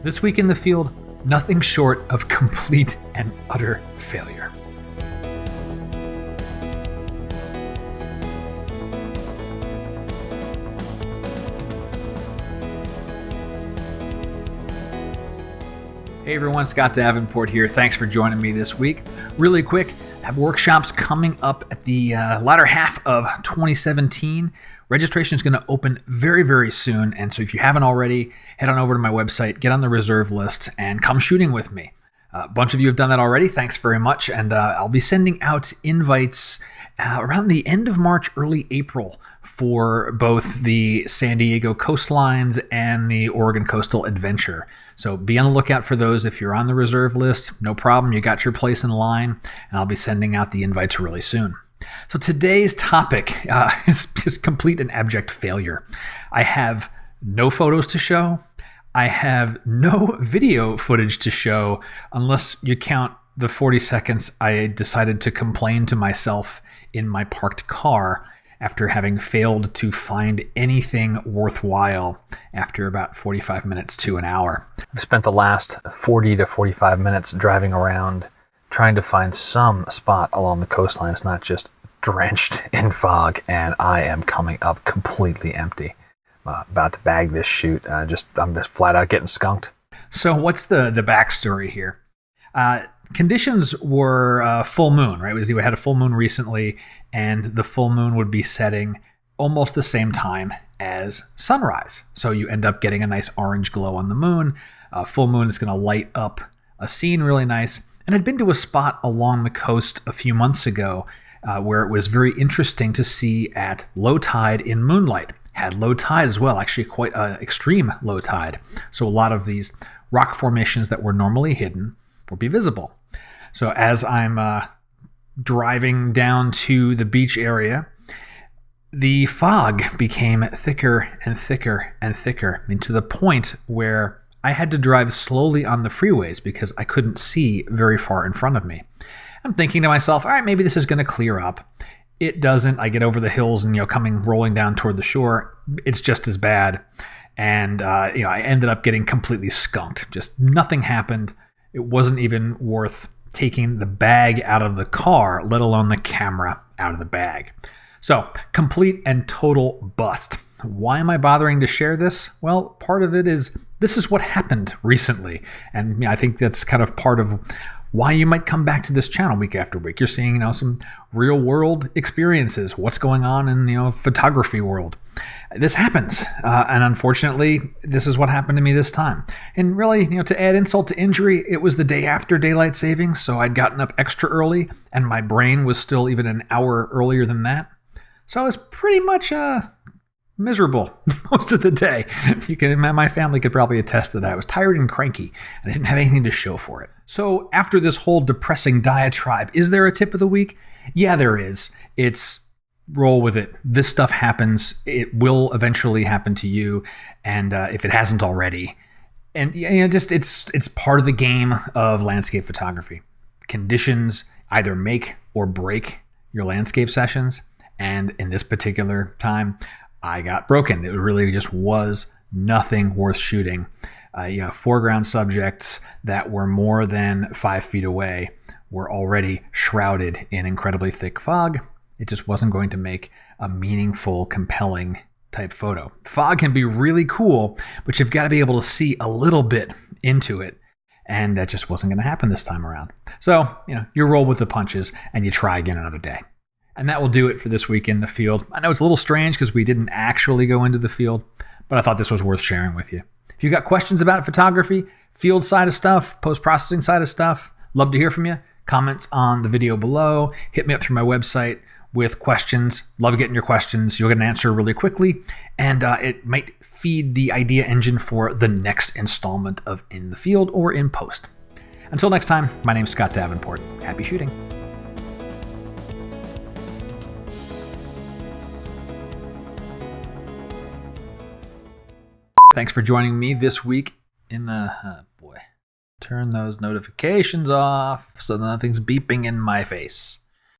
This week in the field, nothing short of complete and utter failure. Hey everyone, Scott Davenport here. Thanks for joining me this week. Really quick, I have workshops coming up at the latter half of 2017. Registration is going to open very, very soon. And so if you haven't already, head on over to my website, get on the reserve list, and come shooting with me. A bunch of you have done that already. Thanks very much. And I'll be sending out invites around the end of March, early April for both the San Diego coastlines and the Oregon Coastal Adventure. So be on the lookout for those. If you're on the reserve list, no problem. You got your place in line, and I'll be sending out the invites really soon. So today's topic is just complete and abject failure. I have no photos to show. I have no video footage to show, unless you count the 40 seconds I decided to complain to myself in my parked car after having failed to find anything worthwhile after about 45 minutes to an hour. I've spent the last 40 to 45 minutes driving around trying to find some spot along the coastline. It's not just drenched in fog, and I am coming up completely empty. About to bag this shoot. I'm just flat out getting skunked. So what's the backstory here? Conditions were full moon, right? We had a full moon recently, and the full moon would be setting almost the same time as sunrise. So you end up getting a nice orange glow on the moon. Full moon is going to light up a scene really nice. And I'd been to a spot along the coast a few months ago where it was very interesting to see at low tide in moonlight. Had low tide as well, actually quite extreme low tide. So a lot of these rock formations that were normally hidden will be visible. So as I'm driving down to the beach area, the fog became thicker and thicker and thicker, to the point where I had to drive slowly on the freeways because I couldn't see very far in front of me. I'm thinking to myself, all right, maybe this is going to clear up. It doesn't. I get over the hills and, coming rolling down toward the shore, it's just as bad. And, I ended up getting completely skunked. Just nothing happened. It wasn't even worth taking the bag out of the car, let alone the camera out of the bag. So, complete and total bust. Why am I bothering to share this? Well, part of it is this is what happened recently. And I think that's kind of part of why you might come back to this channel week after week. You're seeing, some real world experiences, what's going on in, photography world. This happens. And unfortunately, this is what happened to me this time. And really, to add insult to injury, it was the day after daylight savings. So I'd gotten up extra early and my brain was still even an hour earlier than that. So I was pretty much, miserable most of the day. My family could probably attest to that. I was tired and cranky, and I didn't have anything to show for it. So after this whole depressing diatribe, is there a tip of the week? Yeah, there is. It's roll with it. This stuff happens. It will eventually happen to you, and if it hasn't already. And it's part of the game of landscape photography. Conditions either make or break your landscape sessions, and in this particular time, I got broken. It really just was nothing worth shooting. Foreground subjects that were more than 5 feet away were already shrouded in incredibly thick fog. It just wasn't going to make a meaningful, compelling type photo. Fog can be really cool, but you've got to be able to see a little bit into it. And that just wasn't going to happen this time around. So, you roll with the punches and you try again another day. And that will do it for this week in the field. I know it's a little strange because we didn't actually go into the field, but I thought this was worth sharing with you. If you've got questions about photography, field side of stuff, post-processing side of stuff, love to hear from you. Comments on the video below. Hit me up through my website with questions. Love getting your questions. You'll get an answer really quickly, and it might feed the idea engine for the next installment of In the Field or In Post. Until next time, my name's Scott Davenport. Happy shooting. Thanks for joining me this week in the... turn those notifications off so nothing's beeping in my face.